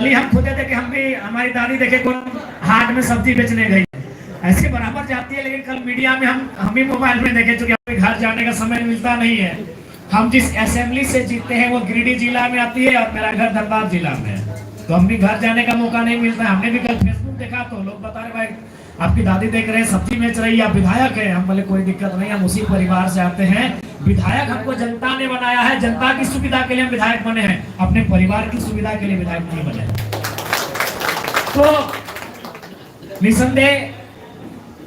कल ही हम खुद थे कि हम भी, हमारी दादी देखे कौन हाट में सब्जी बेचने गई, ऐसे बराबर जाती है। लेकिन कल मीडिया में हम भी मोबाइल में देखे, चूंकि हमें घर जाने का समय मिलता नहीं है। हम जिस असेंबली से जीतते हैं वो गिरिडीह जिला में आती है और मेरा घर धनबाद जिला में है, तो हम भी घर जाने का मौका नहीं मिलता है। हमने भी कल फेसबुक देखा तो लोग बता रहे भाई आपकी दादी देख रहे हैं सब्जी बेच रही है, आप विधायक है। हम बोले कोई दिक्कत नहीं, हम उसी परिवार से आते हैं। विधायक हमको जनता ने बनाया है, जनता की सुविधा के लिए हम विधायक बने हैं, अपने परिवार की सुविधा के लिए विधायक नहीं बने। तो निसंदेह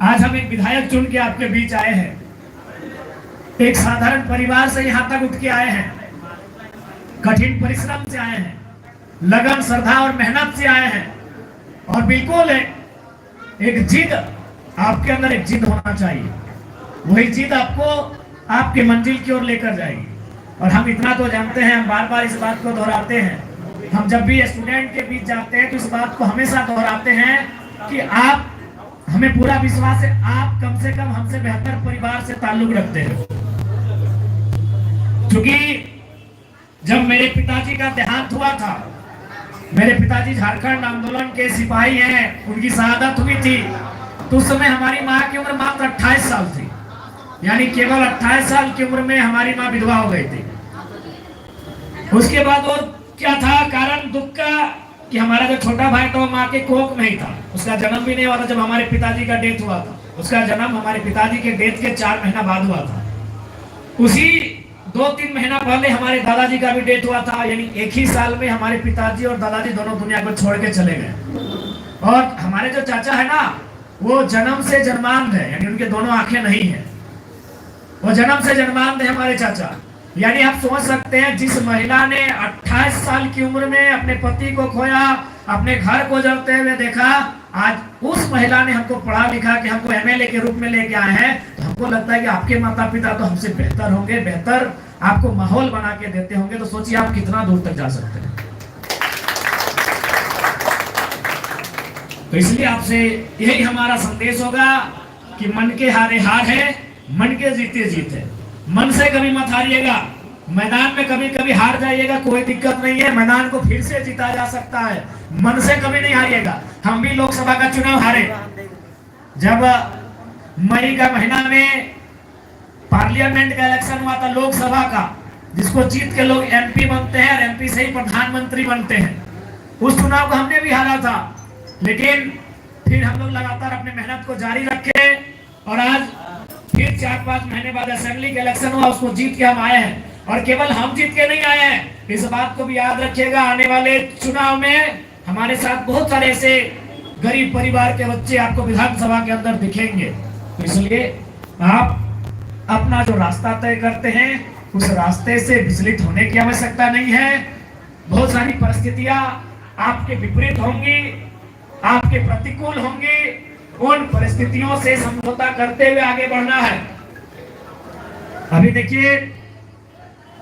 आज हम एक विधायक चुन के आपके बीच आए हैं। एक साधारण परिवार से यहाँ तक उठ के आए हैं, कठिन परिश्रम से आए हैं, लगन, श्रद्धा और मेहनत से आए हैं। और बिल्कुल एक जिद, आपके अंदर एक जिद होना चाहिए, वही जिद आपको आपके मंजिल की ओर लेकर जाएगी। और हम इतना तो जानते हैं, हम बार बार इस बात को दोहराते हैं, हम जब भी स्टूडेंट के बीच जाते हैं तो इस बात को हमेशा दोहराते हैं कि आप, हमें पूरा विश्वास है आप कम से कम हमसे बेहतर परिवार से ताल्लुक रखते हैं। क्योंकि जब मेरे पिताजी का देहांत हुआ था, मेरे पिताजी झारखंड आंदोलन के सिपाही हैं, उनकी शहादत हुई थी, तो उस समय हमारी माँ की उम्र मात्र 28 साल थी। यानी केवल 28 साल की उम्र में हमारी माँ विधवा हो गई थी। उसके बाद और क्या था कारण दुख का, कि हमारा जो छोटा भाई था वो माँ के कोख में ही था, उसका जन्म भी नहीं हुआ था जब हमारे पिताजी का डेथ हुआ था। उसका जन्म हमारे पिताजी के डेथ के 4 महीना बाद हुआ था। उसी 2-3 महीना पहले हमारे दादाजी का भी डेथ हुआ था। यानी एक ही साल में हमारे पिताजी और दादाजी दोनों दुनिया को छोड़ के चले गए। और हमारे जो चाचा है ना, वो जन्म से जन्मांध है, यानी उनके दोनों आंखें नहीं है, वो जन्म से जन्मांध है हमारे चाचा। यानी आप सोच सकते हैं, जिस महिला ने 28 साल की उम्र में अपने पति को खोया, अपने घर को जलते हुए देखा, आज उस महिला ने हमको पढ़ा लिखा कि हमको एमएलए के रूप में लेके आए हैं। तो हमको लगता है कि आपके माता पिता तो हमसे बेहतर होंगे, बेहतर आपको माहौल बना के देते होंगे। तो सोचिए आप कितना दूर तक जा सकते हैं। तो इसलिए आपसे यही हमारा संदेश होगा कि मन के हारे हार है, मन के जीते जीत है। मन से कभी मत हारिएगा, मैदान में कभी कभी हार जाइएगा, कोई दिक्कत नहीं है, मैदान को फिर से जीता जा सकता है। मन से कभी नहीं हारिएगा। हम भी लोकसभा का चुनाव हारे, जब मई का महीना में पार्लियामेंट का इलेक्शन हुआ था, लोकसभा का, जिसको जीत के लोग एमपी बनते हैं और एमपी से ही प्रधानमंत्री बनते हैं। उस चुनाव को हमने भी हारा था, लेकिन फिर हम लोग लगातार अपनी मेहनत को जारी रखे और आज फिर 4-5 महीने बाद असेंबली का इलेक्शन हुआ, उसको जीत के हम आए हैं। और केवल हम जीत के नहीं आए हैं, इस बात को भी याद रखिएगा, आने वाले चुनाव में हमारे साथ बहुत सारे ऐसे गरीब परिवार के बच्चे आपको विधानसभा के अंदर दिखेंगे। तो इसलिए आप अपना जो रास्ता तय करते हैं उस रास्ते से विचलित होने की आवश्यकता नहीं है। बहुत सारी परिस्थितियां आपके विपरीत होंगी, आपके प्रतिकूल होंगी, उन परिस्थितियों से समझौता करते हुए आगे बढ़ना है। अभी देखिए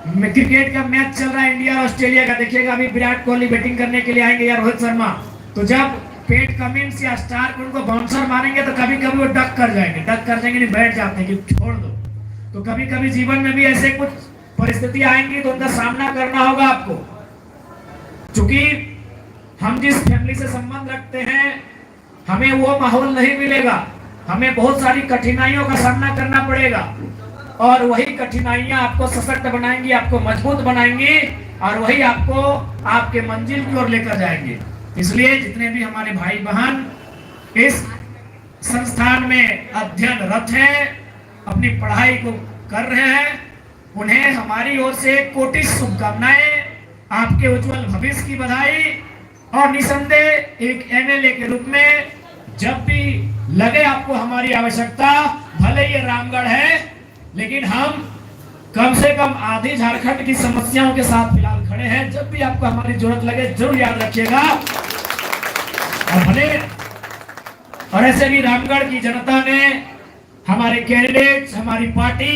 क्रिकेट का मैच चल रहा है इंडिया और ऑस्ट्रेलिया का, देखिएगा अभी विराट कोहली बैटिंग करने के लिए आएंगे या रोहित शर्मा, तो जब पेट कमिंस या स्टार्क उनको बाउंसर मारेंगे तो कभी कभी वो डक कर जाएंगे नहीं, बैठ जाते हैं कि छोड़ दो। तो कभी कभी जीवन में भी ऐसे कुछ परिस्थिति आएंगी तो उनका सामना करना होगा आपको। क्योंकि हम जिस फैमिली से संबंध रखते हैं हमें वो माहौल नहीं मिलेगा, हमें बहुत सारी कठिनाइयों का सामना करना पड़ेगा और वही कठिनाइयां आपको सशक्त बनाएंगी, आपको मजबूत बनाएंगी और वही आपको आपके मंजिल की ओर लेकर जाएंगे। इसलिए जितने भी हमारे भाई बहन इस संस्थान में अध्ययनरत हैं, अपनी पढ़ाई को कर रहे हैं, उन्हें हमारी ओर से कोटि शुभकामनाएं, आपके उज्जवल भविष्य की बधाई। और निसंदेह एक एमएलए के रूप में जब भी लगे आपको हमारी आवश्यकता, भले ये रामगढ़ है लेकिन हम कम से कम आधी झारखंड की समस्याओं के साथ फिलहाल खड़े हैं। जब भी आपको हमारी जरूरत लगे जरूर याद रखिएगा। और भले और ऐसे भी रामगढ़ की जनता ने हमारे कैंडिडेट, हमारी पार्टी,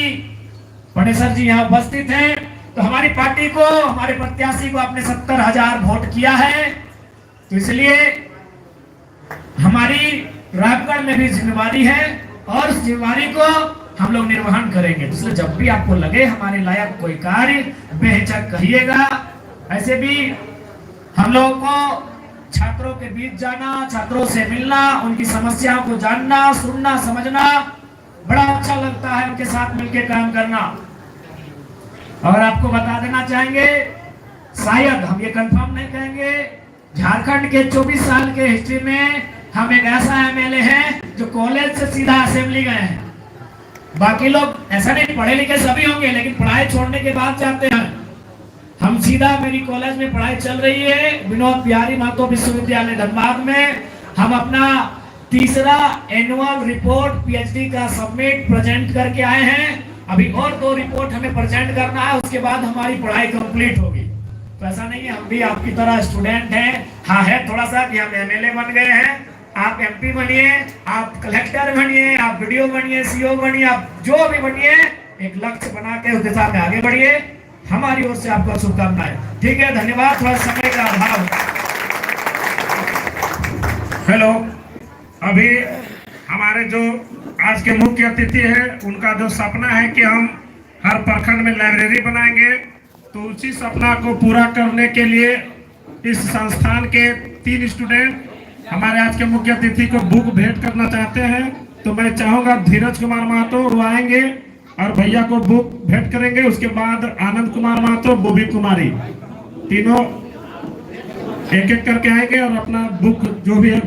पटेसर जी यहाँ उपस्थित हैं, तो हमारी पार्टी को, हमारे प्रत्याशी को आपने 70,000 वोट किया है। तो इसलिए हमारी रामगढ़ में भी जिम्मेवारी है और उस जिम्मेवारी को हम लोग निर्वहन करेंगे। इसलिए जब भी आपको लगे हमारे लायक कोई कार्य, बेहिचक कहिएगा। ऐसे भी हम लोगों को छात्रों के बीच जाना, छात्रों से मिलना, उनकी समस्याओं को जानना, सुनना, समझना बड़ा अच्छा लगता है, उनके साथ मिलकर काम करना। और आपको बता देना चाहेंगे, शायद हम ये कंफर्म नहीं कहेंगे, झारखंड के 24 साल के हिस्ट्री में हम एक ऐसा एमएलए हैं जो कॉलेज से सीधा असेंबली गए हैं। बाकी लोग ऐसा नहीं, पढ़े लिखे सभी होंगे, लेकिन पढ़ाई छोड़ने के बाद जाते हैं। हम सीधा, मेरी कॉलेज में पढ़ाई चल रही है विनोद बिहारी महतो विश्वविद्यालय धनबाद में, हम अपना तीसरा एनुअल रिपोर्ट पीएचडी का सबमिट प्रेजेंट करके आए हैं। अभी और 2 रिपोर्ट हमें प्रेजेंट करना है, उसके बाद हमारी पढ़ाई कंप्लीट होगी। तो ऐसा नहीं है, हम भी आपकी तरह स्टूडेंट हैं। हाँ है थोड़ा सा कि हम एमएलए बन गए हैं, आप एमपी बनिए, आप कलेक्टर बनिए, आप वीडियो बनिए, सीओ बनिए, आप जो भी बनिए, एक लक्ष्य बना के उस दिशा में आगे बढ़िए। हमारी ओर से आपको शुभकामनाएं। ठीक है, धन्यवाद। थोड़ा समय का अभाव। हेलो, अभी हमारे जो आज के मुख्य अतिथि है, उनका जो सपना है कि हम हर प्रखंड में लाइब्रेरी बनाएंगे, तो उसी सपना को पूरा करने के लिए इस संस्थान के 3 स्टूडेंट हमारे आज के मुख्य अतिथि को बुक भेंट करना चाहते हैं। तो मैं चाहूंगा धीरज कुमार महतो वो आएंगे और भैया को बुक भेंट करेंगे। उसके बाद आनंद कुमार महतो, बोबी कुमारी, तीनों एक एक करके आएंगे और अपना बुक जो भी है